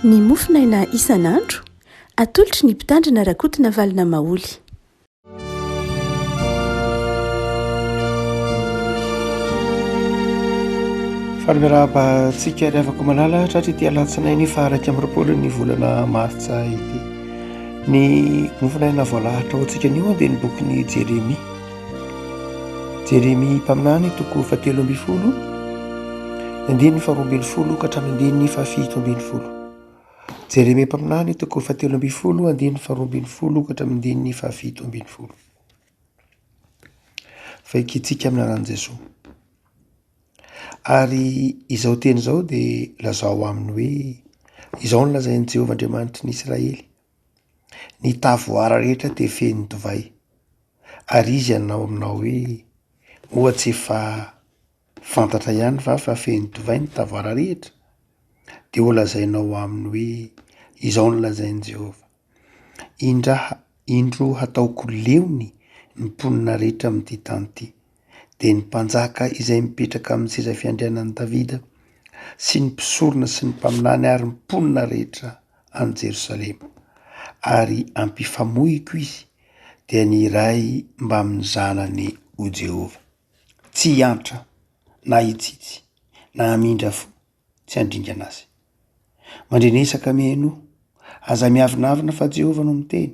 ny mofinaina isan'andro atolotry ny mpitandrina rakotina valina maoly. Fanomerahantsika ry avako malala tratry ity alatsinainy fa 2 ny volana martsa ity ny mofinaina voalahatra ho antsika anio dia ny bokyny Jeremia mpaminany toko 7:10 andiny 12 ka hatramin'ny 17. Jeremia mpaminany toko 7:10 andiny 12 ka hatramin'ny 17. Vaikitsika amin'ny anaran'i Jesosy. Ary izao teny izao dia lazao aminy hoe izao no lazain'i Jehovah Andriamanitry ny Israely. Ny tavoara rehetra dia feno divay, ary izy anao aminao hoe ohatsy efa fantatra ihany fa feno divay ny tavoara rehetra, dia ho lazainao aminy hoe izao no lazain'i Jehovah. Indro hataoko leony ny mponina rehetra amin'ity tany ity, dia ny mpanjaka izay mipetraka amin'ny seza fiandrianan'i Davida sy ny mpisorona sy ny mpaminany ary ny mponina rehetra any Jerosalema. Ary ampifamohiko izy dia ny iray mba amin'ny zanany ho Jehovah. Tsy hiantra na hitsitsy na hamindra fo, tsy handringana azy. Mandrenesaka miheno, aza miavinavina fa Jehovah no miteny,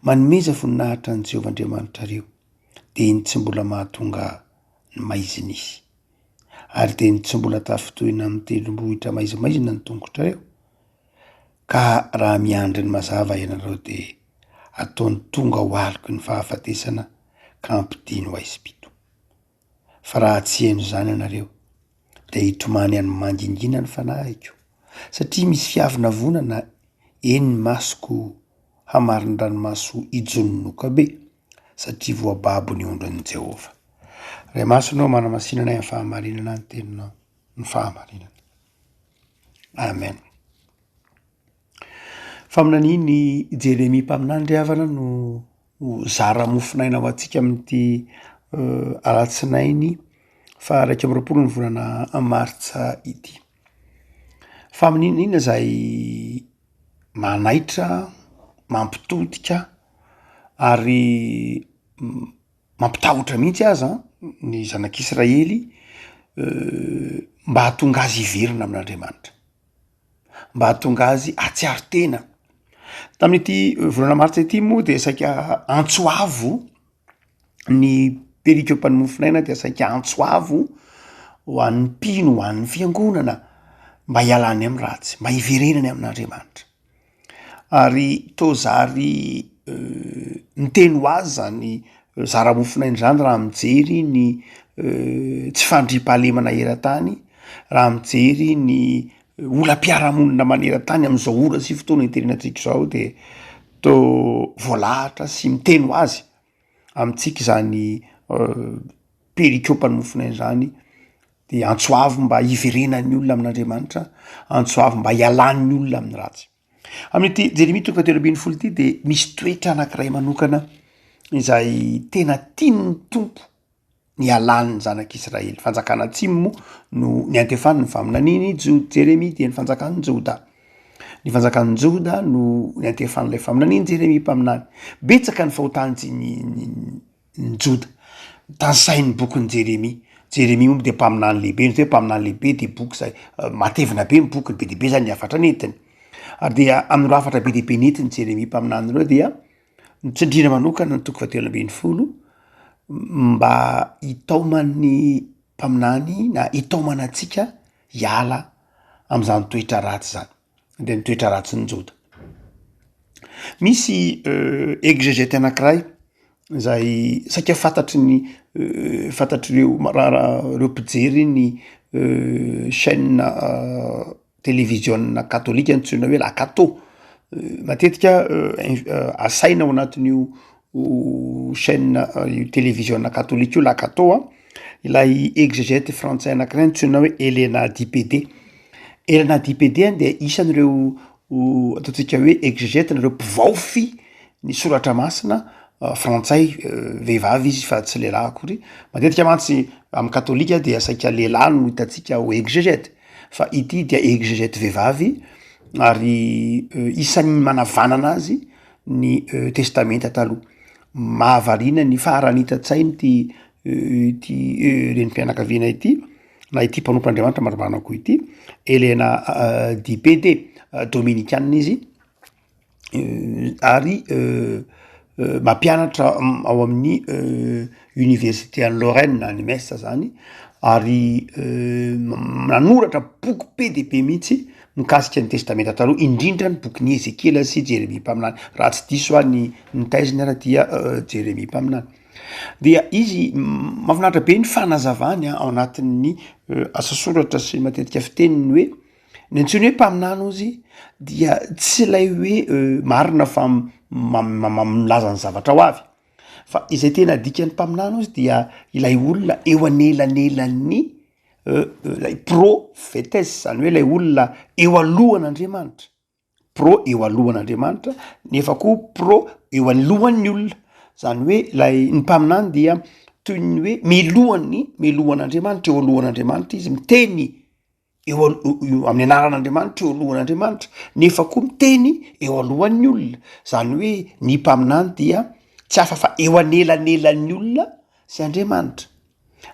manomeza voninahitra ny Jehovah Andriamanitra reo, dia iny tsy mbola mahatonga ny maizinisy. Ary dia ny tsy mbola tafitohina amin'ny tendrombohitra maizimaizina ny tongotra reo. Ka raha miandry ny mazava ianareo dia ataony tonga ho aliko ny fahafatesana ka ampidino ho aisim-pito. Fa raha tsy haino izany ianareo dia hitomany any mangingina ny fanahiko, satria misy fiavina vonana eny ny masoko hamarin-dranomaso ijononoka be, satria voababo ny ondron'i Jehovah. Ray masonao manamasinana ny fahamarinana ny teninao, ny fahamarinana. Amen. Faminaniny Jeremia mpaminany ry havana no zara mofinaina ho antsika amin'ity alatsinainy fa 20 ny volana martsa ity. Faminina izay manaitra, mampitodika ary mampitahotra mihitsy aza ny zanak'Israely mba hahatonga azy hiverina amin'Andriamanitra, mba hahatonga azy hatsiaro tena. Tamin'ity volana martsa ity moa dia saika antsoavo ny perikopany mofinaina, dia saika antsoavo ho an'ny mpino, ho an'ny fiangonana, mba hialany amin'ny ratsy, mba hiverenany amin'Andriamanitra. Ary tozary nyteny ho azy zany zara mofinaina zany raha mijery ny tsy fandriam-pahalemana eran-tany, raha mijery ny olam-piarahamonina maneran-tany amin'izao ora sy fotoana iterenantsika izao, dia toa voalahatra sy miteny ho azy amintsika zany perikopany mofinaina zany, dia antsoavo mba hiverenan'ny olona amin'Andriamanitra, antsoavo mba hialan'ny olona amin'ny ratsy. Amin'ity Jeremia toko 7:10 ity dia misy toetra anankiray manokana izay tena tian'ny tompo ny alan'ny zanak'Israely. Fanjakana atsimo moa no ny antefaniny fa aminaniny Jeremia dia ny fanjakan'ny Joda. Ny fanjakan'ny Joda no ny antefan'ilay faminaniny Jeremia mpaminany. Betsaka ny fahotany ny Joda tansain'ny bokin'ny Jeremia. Jeremia moa dia mpaminany lehibe, ny hoe mpaminany lehibe dia boky izay matevina be ny boky, be dehibe zany ny afatra netiny. Ary dia amin'ny afatra be dehibe netiny Jeremia mpaminany ireo dia nitsindriana manokana ny toko 7:10 mba hitaoman'ny mpaminany na hitaomana antsika hiala amin'izany toetra ratsy zany, dia ny toetra ratsy ny Joda. Misy exégète anankiray izay saika fantatr'ireo reo mpijery ny chaîne télévision katolika antsoina hoe la Cato. Matetika asaina ao anatin'io chaîne télévision katolika io la Cato ilay exégète frantsay anankiray antsoina hoe Elena Dipede. Elena Dipede dia isan'ireo ataontsika hoe exégète nareo mpivaofy ny soratra masina frantsay, vehivavy izy fa tsy lehilahy akory. Matetika mantsy amin'ny katolika dia saika lehilahy no hitantsika ho exégète, fa ity dia exégète vehivavy ary isan'ny manavanana azy ny testamenta taloha. Mahavariana ny farany hitatsainy ty renim-pianakaviana ity na ity mpanompoandriamanitra marimarina ity Elena DPD Dominicanina izy ary mampianatra ao amin'ny université any Lorraine any Metz zany ary nanoratra boky be de be mihitsy mikasika ny testamenta taloha, indrindra ny boky Ezekiela sy Jeremia mpaminany. Raha tsy diso ny taiziny ara dia Jeremia mpaminany. Dia izy mahafinaritra be ny fanazavany ao anatin'ny asa soratra sy matetika fiteniny hoe ny antsony hoe mpaminany ozy dia tsy ilay hoe marina fa milaza ny zavatra ho avy, fa izay tena dikan'ny mpaminany ozy dia ilay olona eo anelanelan'ny lay profetesse, zany hoe ilay olona eo alohan'Andriamanitra. Pro eo alohan'Andriamanitra, nefa koa pro eo alohan'ny olona, zany hoe lay ny mpaminany dia toy ny hoe melohan'Andriamanitra, eo alohan'Andriamanitra izy miteny eo amin'ny anaran'Andriamanitra eo alohan'Andriamanitra, nefa koa miteny eo alohan'ny olona, zany hoe ny mpaminany dia tsy hafa fa eo anelanelan'ny olona sy Andriamanitra.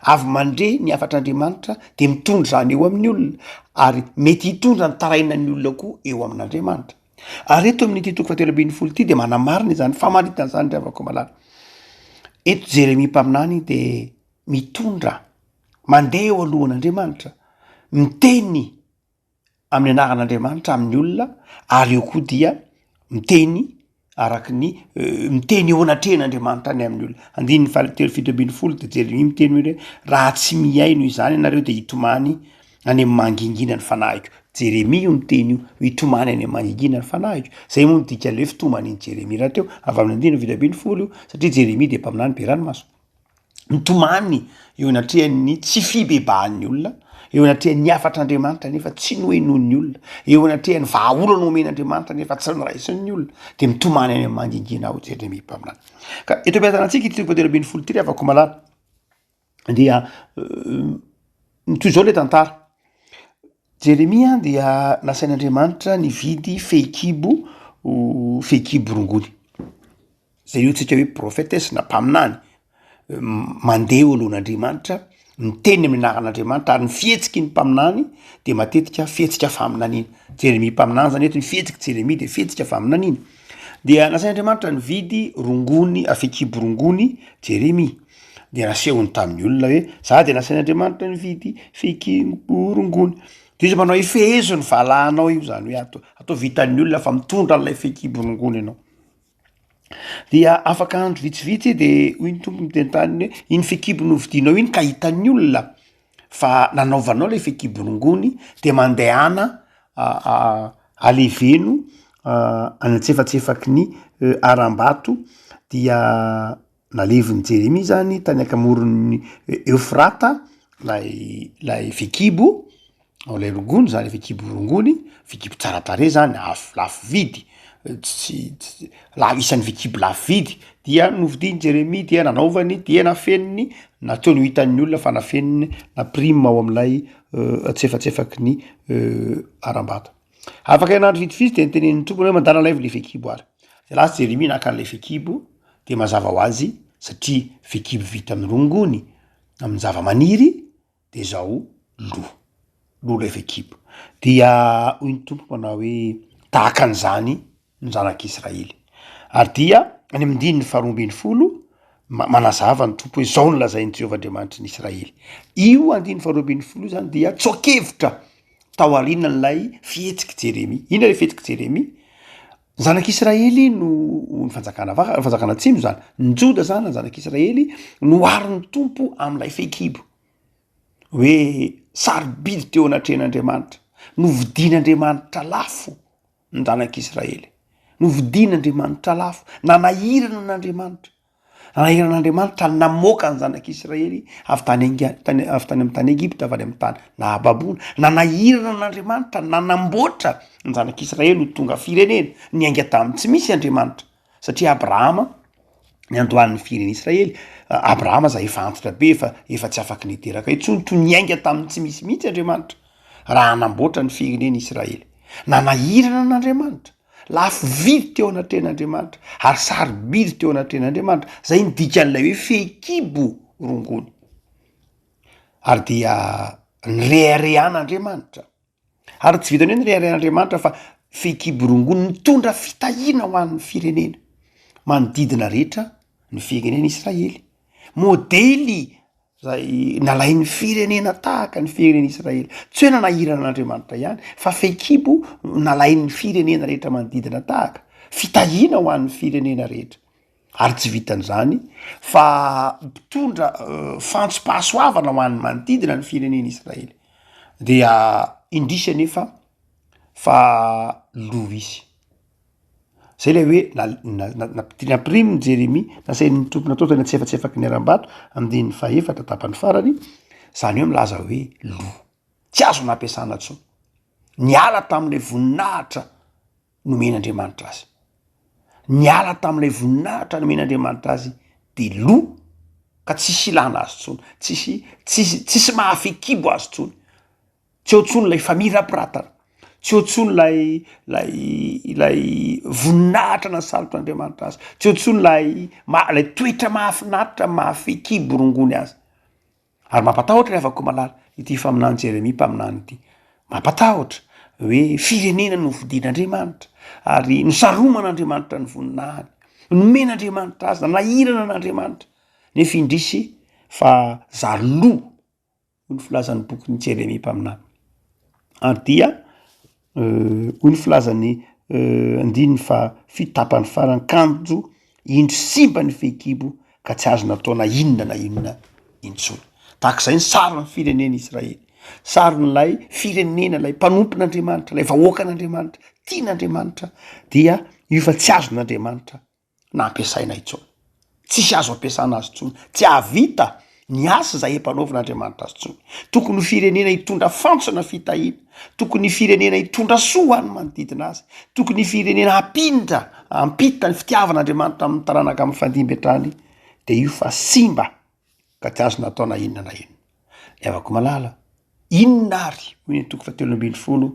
Avy mandre ny afatr'Andriamanitra de mitondra zany eo amin'ny olona, ary mety hitondra ny tarainan'ny olona koa eo amin'Andriamanitra. Ary eto amin'ny toko 7:10 ity de manamarina izany famaritana zany ravako malala. Eto Jeremia mpaminany de mitondra mandeha eo alohan'Andriamanitra, miteny amin'ny anaran'Andriamanitra amin'ny olona, ary eo koa dia miteny araky ny miteny eo anatrehan'Andriamanitra any amin'ny olona. 7:10 de Jeremia miteny hoe raha tsy miay noho izany ianareo de hitomany any amin'ny mangingina ny fanahiko. Jeremia miteny io hitomany any amin'ny mangingina ny fanahiko. Zay moa midika an'le fitoman'iny Jeremia raha teo avy amin'ny 7:10 io, satria Jeremia de mpaminany be ranomaso. Mitomany eo anatrehan'ny tsy fibebahan'ny olona, eo anatrehan'ny afatr'Andriamanitra nefa tsy noenon'ny olona, eo anatrehan'ny vahaolana omen'Andriamanitra nefa tsy niraisin'ny olona, de mitomany any amin'ny mangingina ao Jeremia mpaminany. Ka eto ampiatanantsika ity 7:10 ity afaka malala dia toy zao le tantara. Jeremia dia nasain'Andriamanitra nividy fehikibo rongony. Zay io tsika hoe profetesse na mpaminany mandeha eo alohan'Andriamanitra, miteny amin'ny anaran'Andriamanitra, ary ny fihetsiky ny mpaminany de matetika fihetsika faminaniana. Jeremia mpaminany zany eto ny fihetsiky Jeremia de fihetsika faminaniana. Dia nasain'Andriamanitra nividy rongony, fehikibo rongony Jeremia. De nasehony tamin'ny olona hoe za de nasain'Andriamanitra nividy fehikibo rongony. De izy manao ifehezo ny valahanao io, zany hoe atao vitan'ny olona fa mitondra an'ilay fehikibo rongony ianao. Dia afaka andro vitsivitsy de hoy ny tompo miteny taniny hoe iny fehikibo novidinao iny ka hitan'ny olona fa nanaovanao le fehikibo rongony de mandehana aleveno anatsefatsefaky ny aram-bato. Dia naleviny Jeremia zany tany akamoron'ny Eufrata lay fehikibo, lay rongony zany fehikibo rongony, fehikibo tsara tare zany, lafo vidy, isan'ny fehikibo lafo vidy. Dia novidiny Jeremia dia nanaovany dia nafeniny, nataony ho hitan'ny olona fa nafeniny naprime ao amin'ilay atsefatsefaky ny aram-bato. Afaka ianandro vitivitsy de nitenen'ny tompony hoe mandana laivo le fehikibo ary. De lasa Jeremia naka an'ilay fehikibo de mazava ho azy satria fehikibo vita amin'ny rongony amin'ny zava-maniry de zao lo lay fehikibo. Dia hoy ny tompo manao hoe tahaka an'izany ny zanak'Israely. Ary dia any amin'ny 2:10 manazava ny tompo hoe zao no lazain'i Jehovah-Andriamanitra ny Israely. Io 2:10 zany dia tsokevitra tao aorianan'ilay fihetsiky Jeremia. Ina le fihetsiky Jeremia? Zanak'Israely no fanjakana atsimo zany. Ny Joda zany zanak'Israely no arin'ny tompo amin'ilay fehikibo. Hoe sarobidy teo anatrehan'Andriamanitra, novidin'Andriamanitra lafo ny zanak'Israely, novidin'Andriamanitra lafo, nanahirana n'Andriamanitra. Nanahirana n'Andriamanitra namoaka ny zanak'Israely avy tany amin'ny tany Egipta avy any amin'ny tany na babouna. Nanahirana n'Andriamanitra, nanamboatra ny zanak'Israely ho tonga firenena, niainga tamin'ny tsy misy Andriamanitra. Satria Abrahama niandohan'ny firenen'Israely, Abrahama zay efa antitra be, efa tsy afaky niteraka intsony, to niainga tamin'ny tsy misy mihitsy Andriamanitra raha hanamboatra ny firenen'Israely. nanahirana an'andriamanitra, lafo vidy teo anatrehan'andriamanitra ary sarobidy teo anatrehan'andriamanitra. Zay nidikan'ilay hoe fehikibo rongony. Ary dia nyreharehan'andriamanitra, ary tsy vitany hoe nyreharehan'andriamanitra fa fehikibo rongony mitondra fitahiana ho an'ny firenena manodidina rehetra ny firenena Israely. Modely zay nalain'ny firenena tahaka ny firenena Israely, tsy hoe nanahirana an'andriamanitra ihany fa fehikibo nalain'ny firenena rehetra manodidina tahaka, fitahiana ho an'ny firenena rehetra. Ary tsy vitan'izany fa mitondra fantso-pahasoavana ho an'ny manodidina ny firenena Israely. Dia indrisy anefa fa lo isy. Zay le hoe nampirimy Jeremia nasain'ny tompo natao tena tsy efa-tsy ny aram-bato andin'ny faefatra tapany farany, zany hoe milaza hoe lo tsy azo nampiasana tsony, niala tam'ilay voninahitra nomen'andriamanitra azy, niala tam'ilay voninahitra nomen'andriamanitra azy de lo ka tsisy ilana azy tsony, tsisy mahafekibo azy tsony, tsy eo tsony lay famirapiratana, tsy eo tsony lay voninahitra nasalotra andriamanitra azy, tsy eo tsony lay toetra mahafinaritra mahafekibo rongony azy. Ary mampatahotra rehavako malala ity faminany Jeremia mpaminany ity, mampatahotra hoe firenena no vidin'andriamanitra ary nosaroman'andriamanitra ny voninahiny, nomen'andriamanitra azy, nanahirana an'andriamanitra, nefa indrisy fa zaro-lo ny filazan'ny bokin'ny Jeremia mpaminany. Ary dia hoy ny filazany andininy fa fitapany farany, kanjo indro simba ny fehikibo ka tsy azo natao na inona intsony. Tahak'izay ny saron'ny firenena Israely, saron'lay firenena lay mpanompon'andriamanitra, lay vahoakan'andriamanitra, tian'andriamanitra, dia io fa tsy azon'andriamanitra na ampiasaina intsony, tsisy azo ampiasana azy tsony, tsy ahavita ny asa zay empanaovan'andriamanitra azy tsony. Tokony firenena hitondra fantsona fitahiana, tokony firenena hitondra soa ny manodidina azy, tokony firenena ampita ny fitiavan'andriamanitra amin'ny taranaka amin'ny fandimby hatrany, de io fa simba ka tsy azo natao na inona na inona. Avako malala, inona ary hoy ny toko 7:10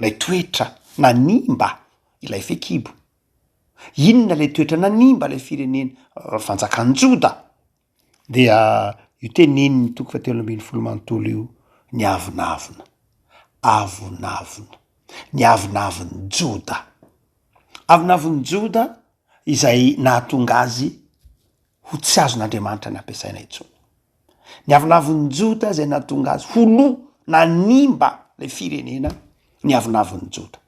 lay toetra nanimba ilay fehikibo, inona lay toetra nanimba lay firenena fanjakan'ny Joda, dia io teneniny toko 7:10 manontolo io, ny avonavona, ny avonavon'ny Joda, avonavon'ny Joda izay nahatonga azy ho tsy azon'andriamanitra ny ampiasaina intsony. Ny avonavon'ny Joda izay nahatonga azy ho lo nanimba lay firenena, ny avonavon'ny Joda.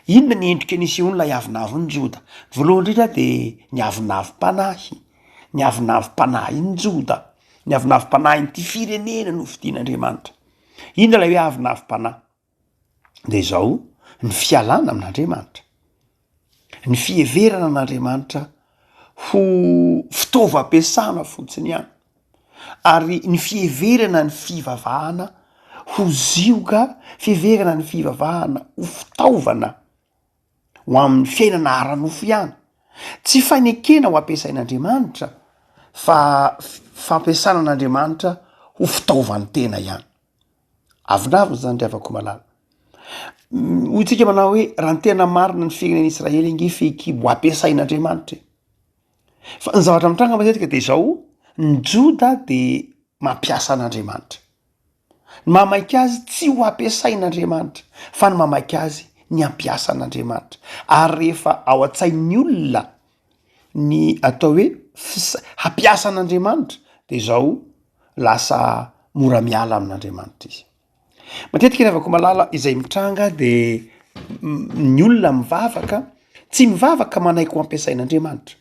Inona ny endrika nisehoany lay avonavon'ny Joda? Voalohany indrindra de ny avonavim-panahy, ny avonavim-panahin'ny Joda, ny avonavim-panahin'ity firenena no vidin'andriamanitra. Inona lay hoe avonavim-panahy? De zao ny fialana amin'andriamanitra, ny fieverana an'andriamanitra ho fitaovam-piasana fotsiny ihany, ary ny fieverana ny fivavahana ho zioka, fieverana ny fivavahana ho fitaovana ho amin'ny fiainana ara-nofo ihany, tsy fanekena ho ampiasain'andriamanitra fa fampiasana an'andriamanitra ho fitaovany tena ihany. Avonavona zany rehavako malala. Hoy tsika manao hoe raha ny tena marina ny firenena Israely nge fehikibo ampiasain'andriamanitra, fa ny zavatra mitranga matetika de zao, ny Joda de mampiasa an'andriamanitra, ny mamaiky azy tsy ho ampiasain'andriamanitra fa ny mamaiky azy ny ampiasa an'andriamanitra. Ary rehefa ao an-tsain'ny olona ny atao hoe hampiasa an'andriamanitra, de zao lasa mora miala amin'andriamanitra izy. Matetika rehavako malala izay mitranga de ny olona mivavaka, tsy mivavaka manaiky ho ampiasain'andriamanitra,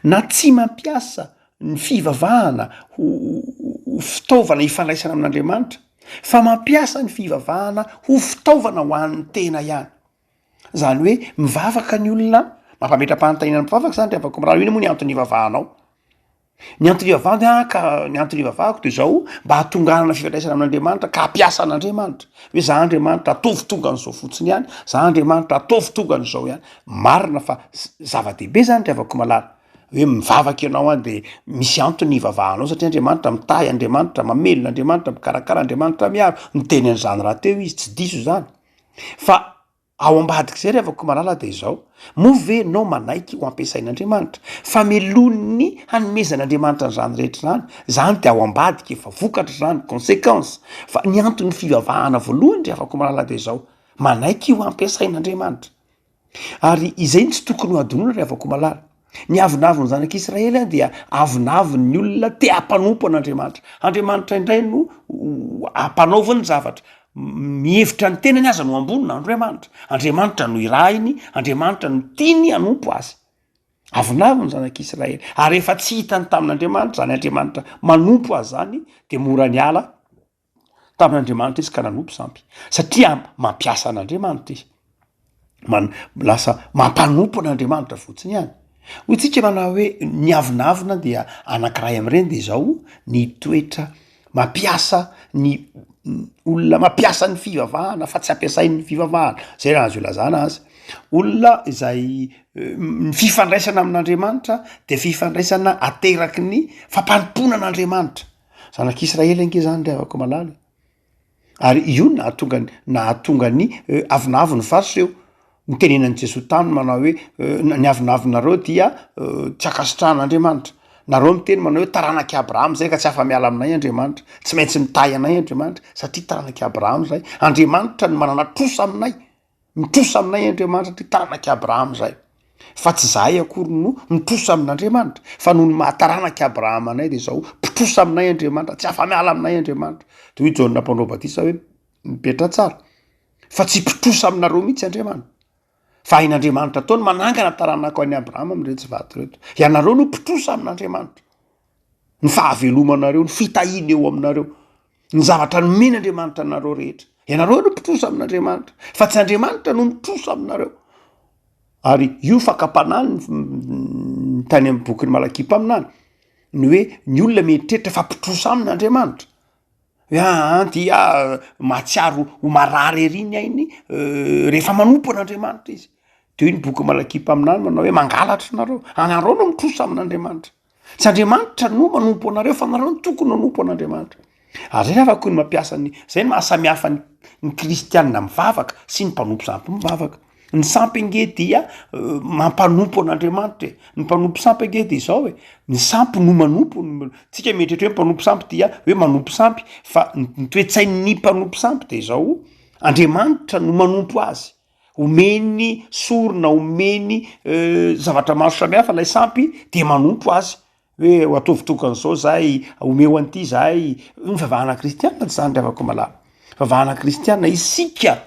na tsy mampiasa ny fivavahana ho fitaovana hifandraisana amin'andriamanitra, fa mampiasa ny fivavahana ho fitaovana ho an'ny tena ihany. Zany hoe mivavaka ny olona, mampametram-panontaniana mivavaka zany rehavako malala, ino moa ny antony ivavahanao? Ny antony ivavahana ka ny antony ivavahako de zao mba hatonganana fifandraisana amin'andriamanitra ka hampiasa an'andriamanitra, hoe za andriamanitra ataovy tonga n'izao fotsiny ihany, za andriamanitra ataovy tonga n'izao ihany. Marina fa zava-dehibe zany rehavako malala hoe mivavaka ianao any de misy antony ivavahanao, satria andriamanitra mitahy, andriamanitra mamelona, andriamanitra mikarakara, andriamanitra miaro, niteny an'izany raha teo izy, tsy diso zany. Fa ao ambadiky zay ry avako malala de zao move nao manaiky ho ampiasain'andriamanitra fa melony hanomezan'andriamanitra nyzany rehetra zany de ao ambadiky efa vokatra zany conséquence fa ny antony fivavahana voalohany ry avako malala de zao manaiky ho ampiasain'andriamanitra ary izay ny tsy tokony ho adonona ry avako malala ny avinaviny zanak'Israely a dia avinaviny ny olona te hampanompo an'andriamanitra andriamanitra indray no ampanaovany zavatra mihevitra ny tenany aza no ambonina andriamanitra no irahiny andriamanitra no tiany hanompo azy avinaviny zanak'Israely ary efa tsy hitany tamin'andriamanitra zany andriamanitra manompo azy zany de mora ny ala tamin'andriamanitra izy ka nanompo sampy satria mampiasa an'andriamanitra izy lasa mampanompo an'andriamanitra fotsiny ihany hoy tsika manao hoe ny avinavina dia anankiray am'ireny de zao ny toetra mampiasa ny olona mampiasa ny fivavahana fa tsy ampiasain'ny fivavahana zay raha azo ilazana azy olona izay ny fifandraisana amin'andriamanitra de fifandraisana ateraky ny fampanompona an'andriamanitra zanak'Israely ange zany ry avako malala ary io nahatonga ny avinaviny fariseo nitenenan'i Jesosy taminy manao hoe ny avinavinareo dia tsy akasitrahan'andriamanitra nareo miteny manao hoe taranaky Abrahama zay ka tsy afa miala aminay andriamanitra tsy maintsy mitay anay andriamanitra satria taranaky Abrahama zay andriamanitra ny manana trosa aminay mitrosa aminay andriamanitra ty taranaky Abrahama zay fa tsy zahay akory no mitrosa amin'andriamanitra fa noho ny mahataranaky Abrahama anay de zao mpitrosa aminay andriamanitra tsy afa miala aminay andriamanitra de hoe Jaona mpanao batisa hoe mipetra tsara fa tsy mpitrosa aminareo mihitsy andriamanitra fa hain'andriamanitra taony manangana taranako an'i Abrahama am'iretsy vaty reto ianareo no mpitrosa amin'andriamanitra ny fahavelomanareo ny fitahiny eo aminareo ny zavatra nomen'andriamanitra anareo rehetra ianareo no mpitrosa amin'andriamanitra fa tsy andriamanitra no mitrosa aminareo ary io fakapanany tany amin'ny bokyny Malaky mpaminany ny hoe ny olona mieritreritra fa mpitrosa amin'andriamanitra dia mahatsiaro ho marary eriny ainy rehefa manompo an'andriamanitra izy de io ny boky Malaky mpaminany manao hoe mangalatra anareo no mitrosa amin'andriamanitra tsy andriamanitra no manompo anareo fa nareo no tokony manompo an'andriamanitra ary zay afaka ny mampiasany zay ny mahasamihafa ny kristianina mivavaka sy ny mpanompo sampy mivavaka ny sampy ange dia mampanompo an'andriamanitra ny mpanompo sampy ange de zao hoe ny sampy no manompo tsika mietrehatra hoe mpanompo sampy dia hoe manompo sampy fa ny toetsain'ny mpanompo sampy de zao andriamanitra no manompo azy omeny sorona omeny zavatra maro samihafa lay sampy de manompo azy hoe ho ataovitokan'izao zay omeo an'ity zay ny fivavahana kristianina tsy zany ry avako malala fivavahana kristianina isika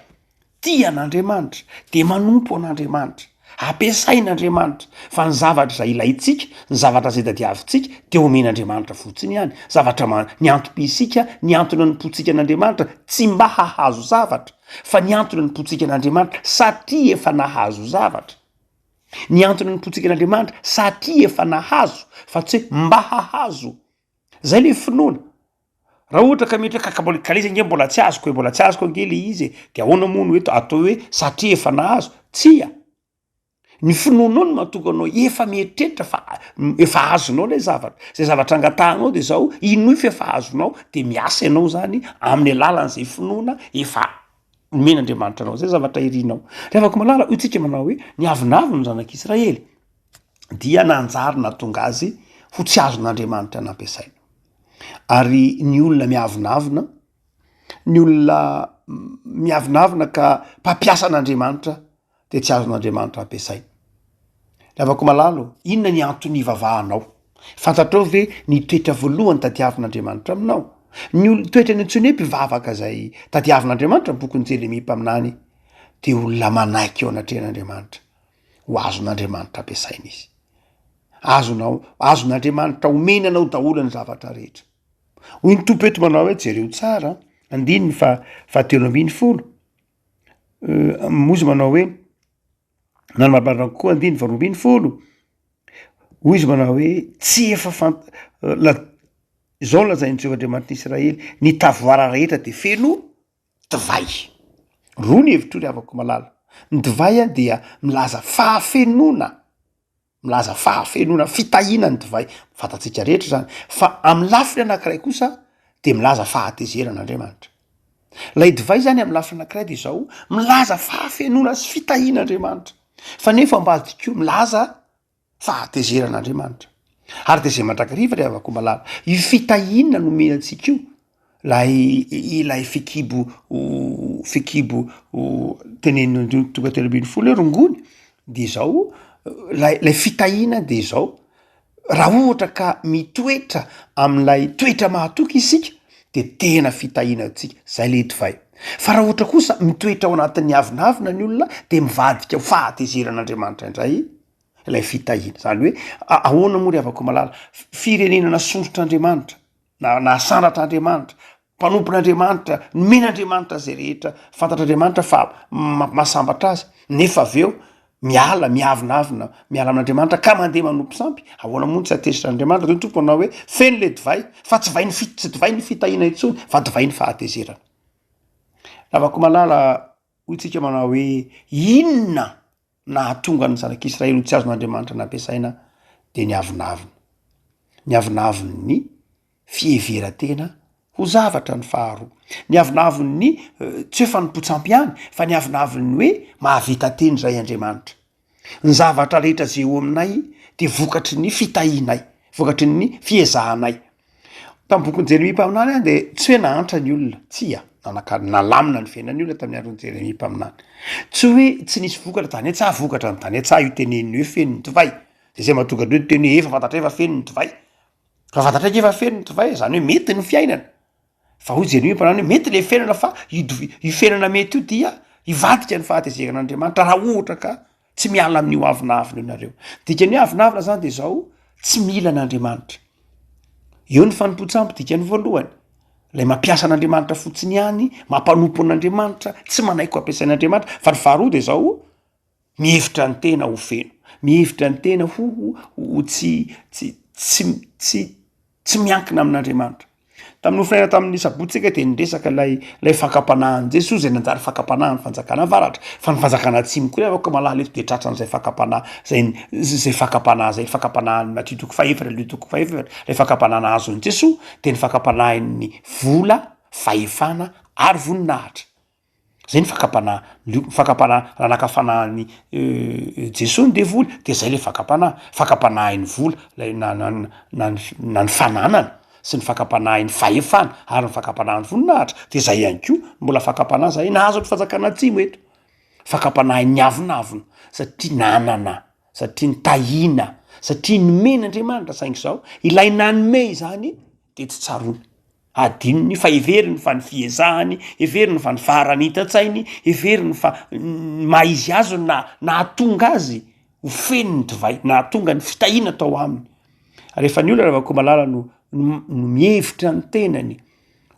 tia an'andriamanitra de manompo an'andriamanitra ampiasain'andriamanitra fa ny zavatra zay ilaitsika ny zavatra zay tadiavintsika de omen'andriamanitra fotsiny ihany zavatra ny antony isika ny antony nipotsika an'andriamanitra tsy mba hahazo zavatra fa ny antony nipotsika an'andriamanitra satria efa nahazo zavatra ny antony nipotsika an'andriamanitra satria efa nahazo fa tsy hoe mba hahazo zay le finoana raha ohatra ka mety hoe kakalikaliza nge mbola tsy azoko ange le izy de ahoana moa no hoe atao hoe satria efa nahazo tsia ny finoanao no mahatonga anao efa mieritreritra fa efa azonao lay zavatra zay zavatra angatahanao de zao ino fa efa azonao de miasa ianao zany amin'ny alalan'izay finoana efa men'andriamanitra anao zay zavatra irinao rehefa malala io tsika manao hoe ny avinaviny zanak'Israely dia nanjary natonga azy ho tsy azon'andriamanitra nampiasaina ary ny olona miavinavina ny olona miavinavina ka mpampiasa an'andriamanitra de tsy azon'andriamanitra ampiasaina lavako malalo inona ny antony ivavahanao fantatrao ve ny toetra voalohany tadiavin'andriamanitra aminao ny toetra ny antsony hoe mpivavaka zay tadiavin'andriamanitra bokyn'ny Jeremia mpaminany de olona manaiky eo anatrehan'andriamanitra ho azon'andriamanitra ampiasaina izy azon'andriamanitra omenanao daholo ny zavatra rehetra hoy ny tompo eto manao hoe jereo tsara andiny fa 7:10 mozy manao hoe nanomarmarina kokoa andiny 2:10 hoy izy manao hoe tsy efa zao lazain'ny Jehovahandriamanitra Israely ny tavoara rehetra de feno divay roa ny hevitro ry avako malala ny divay dia milaza fahafenona fitahina ny divay fantatsika rehetra zany fa amin'ny lafiny anankiray kosa de milaza fahatezeran'andriamanitra lay divay zany amin'ny lafiny anankiray de zao milaza fahafenona sy fitahian'andriamanitra fa nefa ambadiko milaza fahatezeran'andriamanitra ary de zay mandrakariva ry avako malala io fitahinana nomenantsika io ilay fekibo teneny tonga telobiny folo hoe rongony de zao lay fitahina de zao raha ohatra ka mitoetra am'lay toetra mahatoky isika de tena fitahinantsika zay le divay fa raha ohatra kosa mitoetra ao anatin'ny avinavina ny olona de mivadika fahatezeran'andriamanitra indray ilay fitahina zany hoe ahoana moa ry avako malala firenena nasondrotr'andriamanitra na sandratr'andriamanitra mpanompon'andriamanitra nomen'andriamanitra zay rehetra fantatr'andriamanitra fa masambatra azy nefa aveo miala miavinavina miala amin'andriamanitra ka mandeha manompo sampy ahoana moa tsy atezitr'andriamanitra toy ny tompo anao hoe feno le divay fa tsy divay ny fitahina intsony fa divay ny fahatezerana lavako malala hoytsika manao hoe inona nahatonga ny zanak'Israely ho tsy azon'andriamanitra nampiasaina de ny avinaviny fieveran-tena ho zavatra ny faharoa ny avinaviny tsy hoe fanompo-tsampy ihany fa ny avinaviny hoe mahavita teny zay Andriamanitra ny zavatra rehetra zay eo aminay de vokatry ny fitahinay vokatry ny fiezahanay tamin'ny bokin'ny Jeremia mpaminany any de tsy hoe nahantra ny olona tsia nalamina ny fiainan'ny olona tamin'ny andron'ny Jeremia mpaminany tsy hoe tsy nisy vokatra tany tsa vokatra ny tany tsa io teneny hoe feno ny divay de zay mahatonga hoe teny efa fantatra efa feno ny divay fa fantatra efa feno ny divay zany hoe mety ny fiainana fa hoy Jeremia mpaminany hoe mety le fiainana fa io fiainana mety io dia ivadika ny fahatezeran'Andriamanitra raha ohatra ka tsy miala amin'io avinavina ianareo dikany hoe avinavina zany de zao tsy mila n'Andriamanitra eo ny fanompo-tsampy dikany voalohany lay mampiasa an'Andriamanitra fotsiny ihany mampanompo an'Andriamanitra tsy manaiko ampiasain'Andriamanitra fa ny faharoa de zao mihevitra ny tena ho feno mihevitra ny tena ho tsy miankina amin'Andriamanitra tamin'ny ofinaina tamin'ny sabotsika de niresaka lay fakapanahan Jesosy zay nanjary fakapanahan fanjakana avaratra fa ny fanjakana atsimo koa avako malala eto de tratran'izay fakapanaha zay fakapanaha zay fakapanahan'ny Matthieu toko fahaefatra Luc toko fahaefatra lay fakapanahana azon'i Jesosy de ny fakapanahan'ny vola fahefana ary voninahitra zay ny fakapanaha raha nakafanahany Jesosy de vola de zay le fakapanahan'ny vola na ny fananana sy ny fakapanahan'ny fahefana ary ny fakapanahan'ny voninahitra de zay ihany koa mbola fakapanaha zay nahazo ny fanjakana atsimo eto fakapanahan'ny avinavina satria nanana satria ny tahina satria nomen'Andriamanitra saingy zao ilay nanome izany de tsy tsarona adinony fa everiny fa ny fiezahany everiny fa ny faharanita-tsainy everiny fa maizy azo nahatonga azy ho feno ny divay nahatonga ny fitahina tao aminy rehefa ny olona ravako malala no mihevitra ny tenany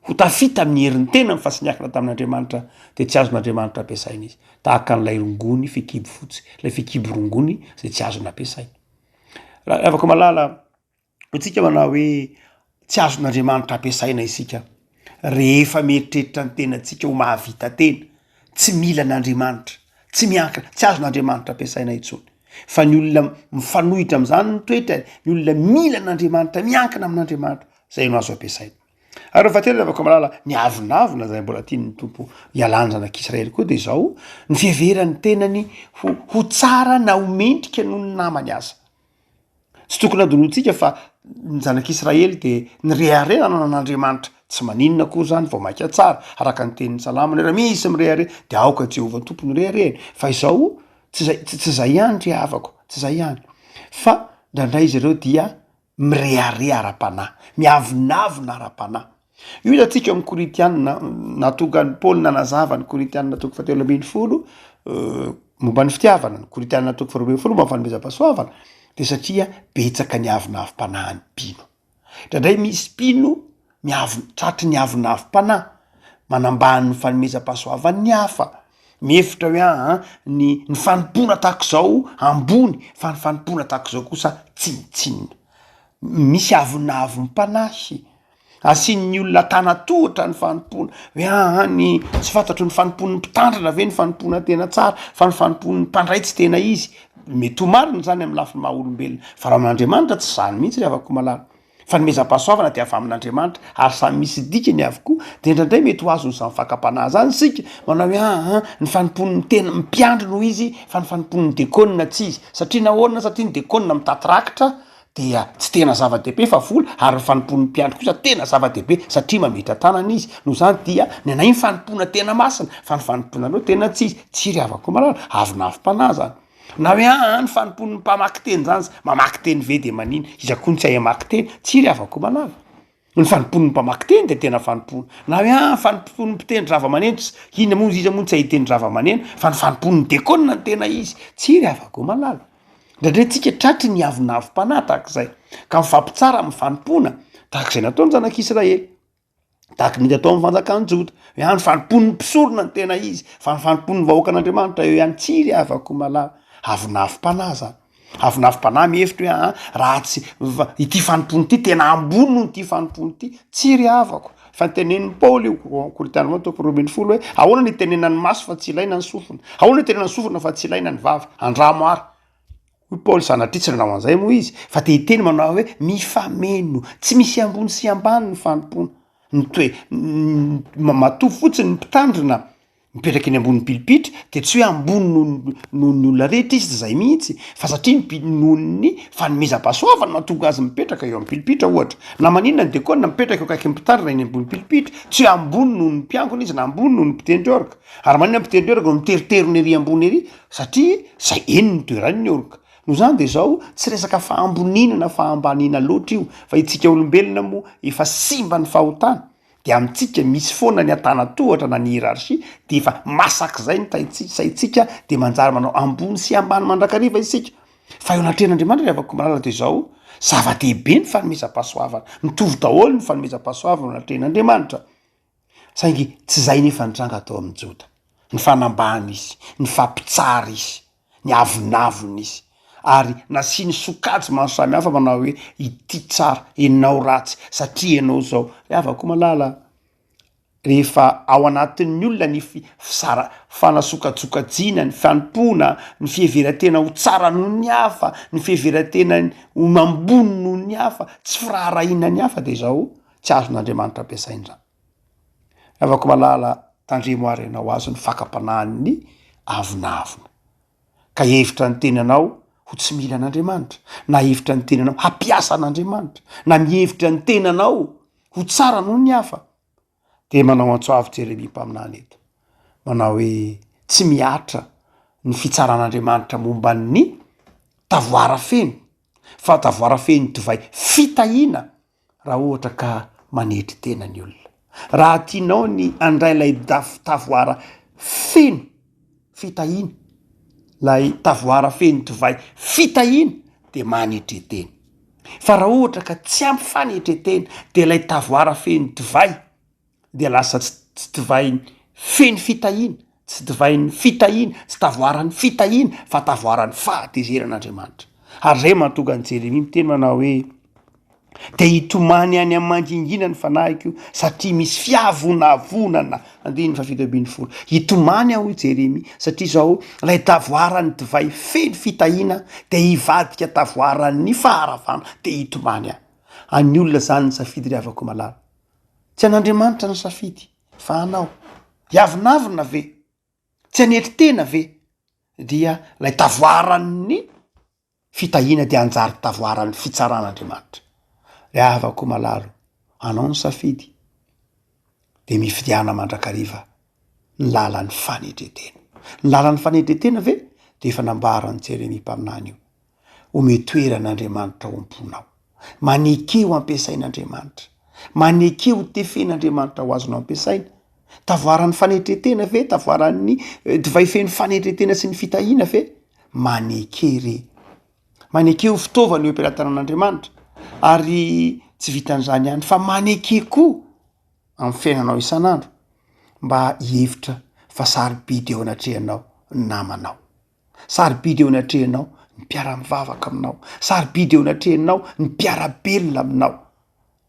ho tafita amin'ny herin'ny tenany fa sy niakina tamin'Andriamanitra de tsy azon'Andriamanitra ampiasaina izy tahaka n'lay rongony fekibo fotsy lay fekibo rongony zay tsy azony ampiasaina avako malala hotsika manao hoe tsy azon'Andriamanitra ampiasaina isika rehefa mieritreritra ny tenantsika ho mahavita tena tsy mila n'Andriamanitra tsy miankina tsy azon'Andriamanitra ampiasaina intsony fa ny olona mifanohitra am'zany ny toetra ny olona mila n'Andriamanitra miankina amin'Andriamanitra zay no azo ampiasaina ary fately avako malala ny avinavina zay mbola tiany tompo ialany zanak'Israely koa de zao ny fiheveran'ny tenany ho tsara na homendrika noho ny namany aza tsy tokony adonotsika fa ny zanak'Israely de ny reharenana an'Andriamanitra tsy maninona koa zany vao maika tsara araka ny tenin'ny salamana raha misy mirehare de aoka Jehovah tompony rehireny fa izao tsy zay ihany ry havako tsy zay ihany fa ndraindray izy ireo dia mirehare ara-panahy miavinavina ara-panahy io hitantsika amin'ny Koritianina natonga ny Paoly nanazava ny Koritianina toko 7:10 momba ny fitiavana ny Koritianina toko 2:10 momba ny fanomezam-pahasoavana de satria betsaka ny avinavim-panahy ny mpino ndraindray misy mpino tratry ny avinavim-panahy manambany ny fanomezam-pahasoavan'ny hafa mihevitra hoe ny fanompona tahaka zao ambony fa ny fanompona tahaka zao kosa tsinitsinina misy avinavim-panahy asian'ny olona tanatohatra ny fanompona hoe ny tsy fantatro ny fanompon'ny mpitandrana ve ny fanompona tena tsara fa ny fanompon'ny mpandraitsy tena izy mety ho marina zany amin'ny lafiny maha olombelona fa raha amin'Andriamanitra tsy zany mihitsy ry avako malala fanomezam-pahasoavana dia avy amin'Andriamanitra ary samy misy dikany avokoa de indraindray mety ho azo nyzany fakapanahy zany sika manao hoe ny fanompon'ny tena mpiandry noho izy fa ny fanompon'ny dekônina tsy izy satria nahoana satria ny dekônina mitatrakitra dia tsy tena zava-dehibe fa vola ary ny fanompon'ny mpiandry kosa tena zava-dehibe satria mametra tanana izy no zany dia ny anay ny fanompona tena masina fa ny fanompona anao tena tsy izy tsy ry avako malala avy navim-panahy zany na hoe ny fanompon'ny mpamaky teny zany mamaky teny ve de manina izakony tsy hay amaky teny tsy ry avako malala ny fanompon'ny mpamaky teny de tena fanompona na hoe fanompon'ny mpitendry zava-maneno ina moa izy moa tsy hahitendry zava-maneno fa ny fanompon'ny dekônina ny tena izy tsy ry avako malala ndraindray tsika tratry ny avinavim-panahy tahak'izay ka mifampitsara amin'ny fanompona tahak'izay nataony zanak'Israely tahaka ny atao amin'ny fanjakan-jota hoe ny fanompon'ny mpisorona ny tena izy fa ny fanompon'ny vahoaka an'Andriamanitra eo ihany tsy ry avako malala avinavim-panahy zany avinavim-panahy mihevitra hoe raha tsy ity fanompony ity tena ambony no ity fanompony ity tsy ry avako fa nytenen'ny Paoly io Korintana toko 10 hoe ahoana ny tenenany maso fa tsy ilaina ny sofina ahoana ny tenenany sofina fa tsy ilaina ny vava andramoara hoy Paoly sanatria tsy nanao an'izay moa izy fa te hiteny manao hoe mifameno tsy misy ambony sy ambany ny fanompona ny toe matoa fotsiny ny mpitandrina mipetraky eny ambony pilipitra de tsy hoe ambony no ny olona rehetra izy zay mihitsy fa satria nohon'ny fanomezam-pahasoavana mahatonga azy mipetraka eo amin'ny pilipitra ohatra na maninona ny dekônina mipetraka eo kaiky mpitandrina eny ambony pilipitra tsy hoe ambony noho ny mpiangona izy na ambony noho ny mpitendry oraka ary maninona mpitendry oraka no miteriterony ery ambony ery satria zay eny ny toeran'ny oraka no zany de zao tsy resaka fahamboninana fahambanina loatra io fa itsika olombelona moa efa simba ny fahotana de amintsika misy foana ny atana-tohatra na ny hierarchie de efa masaky zay ny saitsika de manjary manao ambony sy ambany mandrakariva isika fa eo anatren'Andriamanitra afaka malala de zao zava-dehibe ny fanomezam-pahasoavana mitovy daholo ny fanomezam-pahasoavana eo anatren'Andriamanitra saingy tsy zay nefa nitranga atao amin'ny Jota ny fanambahana izy ny fampitsara izy ny avinavina izy ary nasiny sokajy maro samihafa manao hoe ity tsara enao ratsy satria ianao zao avako malala rehefa ao anatin'ny olona ny fisara fanasokajokajina ny fanompona ny fiheverantena ho tsara noho ny hafa ny fiheverantena ho mambony noho ny hafa tsy firaharahiana ny hafa de zao tsy azon'Andriamanitra ampiasaindrano avako malala tandremoary ianao azo ny fakampanahan'ny avinavina ka hevitra ny tenanao ho tsy mila an'Andriamanitra na hevitra ny tenanao hampiasa an'Andriamanitra na mihevitra ny tenanao ho tsara noho ny hafa de manao antsoavy Jeremia mpaminany eto manao hoe tsy miatra ny fitsaran'Andriamanitra momba ny tavoara feno fa tavoara feno divay fitahiana raha ohatra ka manetry tena ny olona raha tianao ny andray lay tavoara feno fitahiana lay tavoara feno divay fitahiana de manetretena fa raha ohatra ka tsy ampy fanetretena de lay tavoara feno divay de lasa tsy divay feno fitahiana tsy divay ny fitahiana tsy tavoarany fitahiana fa tavoarany fahatezeran'Andriamanitra ary zay mahatonga ny Jeremia miteny manao hoe de hitomany any amin'ny mangingina ny fanahiko satria misy fiavonavonana andiny 7:10 hitomany aho Jeremia satria zao lay tavoarany divay feno fitahiana de hivadika tavoarany faharavana de hitomany aho any olona zany ny safidy ry avako malala tsy an'Andriamanitra ny safidy fa anao hiavinavina ve tsy anetry tena ve dia lay tavoarany fitahiana de anjary tavoarany fitsaran'Andriamanitra ry avako malalo anao ny safidy de mifidiana mandrakariva ny lalan'ny fanetretena ny lalan'ny fanetretena ve de efa nambarany Jeremia mpaminany io ometoeran'Andriamanitra ao am-ponao manekeo ampiasain'Andriamanitra manekeo tefen'Andriamanitra ho azonao ampiasaina tavoaran'ny fanetretena ve tavoaran'ny divay feno fanetretena sy ny fitahiana ve manekery manekeo fitaovana eo ampiaratanan'Andriamanitra ary tsy vitan'izany ihany fa maneke koa amin'ny fiainanao isan'andro mba hihevitra fa sarobidy eo anatrehanao ny namanao sarobidy eo anatrehanao ny mpiara-mivavaka aminao sarobidy eo anatrehanao ny mpiara-belona aminao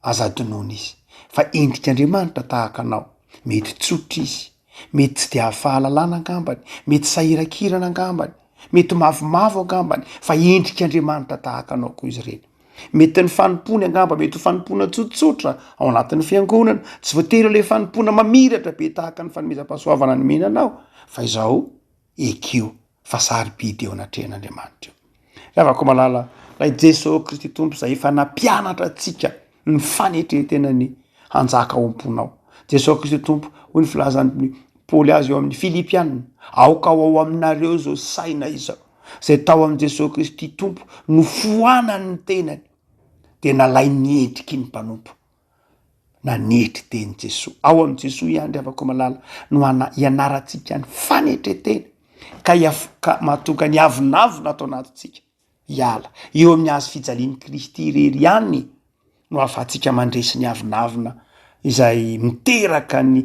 aza-donoina izy fa endrik'Andriamanitra tahaka anao mety tsotra izy mety tsy de hahafahalalana angambany mety sahirakirana angambany mety mavomavo angambany fa endrik'Andriamanitra tahaka anao koa izy ireny mety ny fanompony angamba mety ho fanompona tsotsotra ao anatin'ny fiangonana tsy voatery le fanompona mamiratra be tahaka ny fanomezam-pahasoavana ny menanao fa izao ekio fa sarobidy eo anatrehan'Andriamanitra eo ravako malala lay Jesosy Kristy tompo izay efa nampianatra atsika ny fanetretenany hanjaka ao am-ponao. Jesosy Kristy tompo hoy ny filazan'ny Paoly azy eo amin'ny Filipianina aoka ao aminareo zao saina izao zay tao amin'i Jesosy Kristy tompo no foanany ny tenany de nalay niendriky ny mpanompo na nietry teny Jesosy ao amin'i Jesosy ihany avako malala no ianaratsika ny fanetretena ka mahatonga ny avinavina atao anatintsika hiala eo amin'ny azo fijalian'ny Kristy irery ihany no ahafahantsika mandresy ny avinavina izay miteraka ny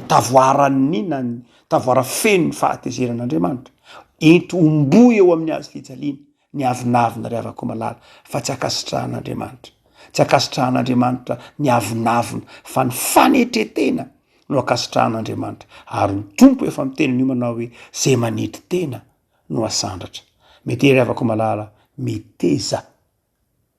tavoarany nina ny tavoara feno ny fahatezeran'Andriamanitra ento ombo eo amin'ny azo fijaliana ny avinavina ry avako malala fa tsy akasitrahan'Andriamanitra tsy akasitrahan'Andriamanitra ny avinavina fa ny fanetretena no akasitrahan'Andriamanitra ary ny tompo efa miteny ny manao hoe zay manetry tena no asandratra mety ry avako malala meteza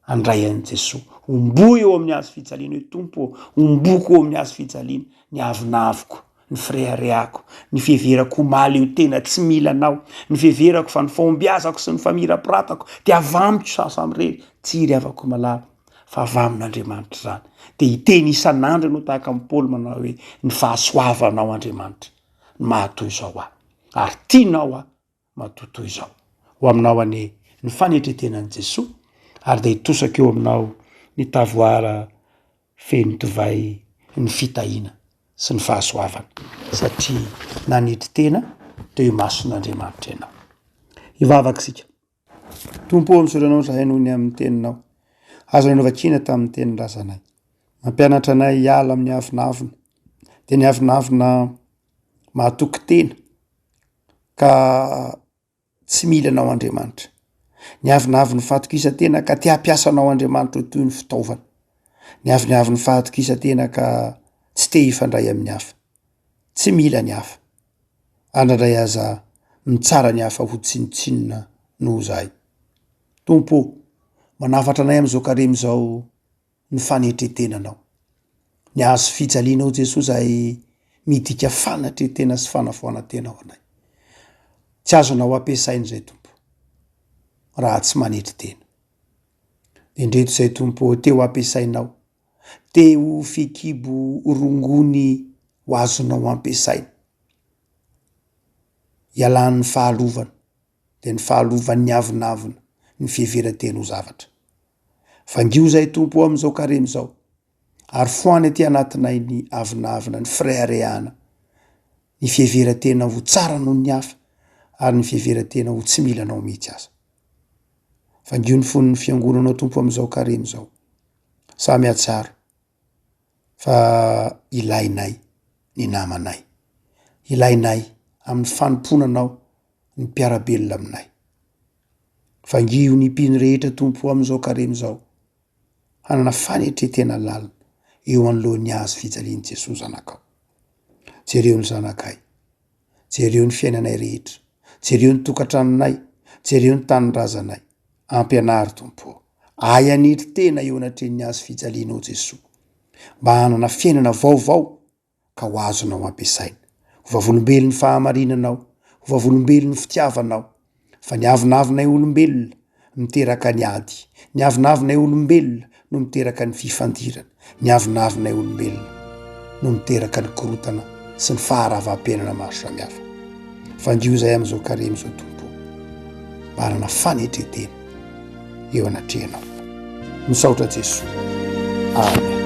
andray an'i Jesosy ombo eo amin'ny azo fijaliana hoe tompo omboko eo amin'ny azo fijaliana ny avinaviko ny freareako ny fiheverako omaly eo tena tsy mila anao ny fiheverako fa ny fahombiazako sy ny famirapiratako de avamiko sasamrery tsy ry avako malala fa avamin'Andriamanitra zany de hiteny isan'andro no tahaka amin'ny Paoly manao hoe ny fahasoavanao Andriamanitra ny mahatoy izao ary tianao mahatotoy izao ho aminao any ny fanetretenan'i Jesosy ary de hitosaka eo aminao ny tavoara feno divay ny fitahina sy ny fahasoavana satria nanetry tena de mason'Andriamanitra ianao. Hivavaka sika tompo misoranao zahay noho ny amin'ny teninao azo nanovakina tamin'ny tenin'ny razanay mampianatra anay hiala amin'ny avinavina de ny avinavina mahatoky tena ka tsy mila anao Andriamanitra ny avinaviny fahatokisa-tena ka te hampiasanao Andriamanitra toy ny fitaovana ny avinaviny fahatokisa-tena ka tsy te hifandray amin'ny hafa tsy mila ny hafa andrandray aza mitsara ny hafa ho tsinotsinona noho zahay tompo manafatra anay amin'izao karemy zao ny fanetretenanao ny azo fijalianao Jesosy zahay midika fanatretena sy fanafoana-tena ao anay tsy azonao ampiasainy zay tompo raha tsy manetry tena indreto zay tompo teo ampiasainao teo fekibo rongony ho azonao ampiasaina ialan'ny fahalovana de ny fahalovan'ny avinavina ny fiheveran-tena ho zavatra fangio zay tompo amin'izao karemy zao ary foany aty anatinay ny avinavina ny freareana ny fiheveran-tena ho tsara noho ny hafa ary ny fiheveran-tena ho tsy mila anao mihitsy aza fangio ny fon'ny fiangonanao tompo amin'izao karemy zao samy atsaro fa ilainay ny namanay ilainay amin'ny fanomponanao ny mpiarabelona aminay fangio ny mpino rehetra tompo amin'izao karemy zao hanana fanetretena lalina eo anoloan'ny azo fijalian'i Jesosy zanakao jereo ny zanakay jereo ny fiainanay rehetra jereo ny tokantranonay jereo ny tanindrazanay ampianary tompo ay anetry tena eo anatrehan'ny azo fijalianao Jesosy mba hanana fiainana vaovao ka ho azonao ampiasaina ho vavolombelon'ny fahamarinanao ho vavolombelon'ny fitiavanao fa ny avinavinay olombelona miteraka ny ady ny avinavinay olombelona no miteraka ny fifandirana ny avinavinay olombelona no miteraka ny korotana sy ny faharavam-penana maro samihafa fangio zay amin'izao karemy zao tompo mba hanana fanetretena eo anatrehanao misaotra Jesosy amen.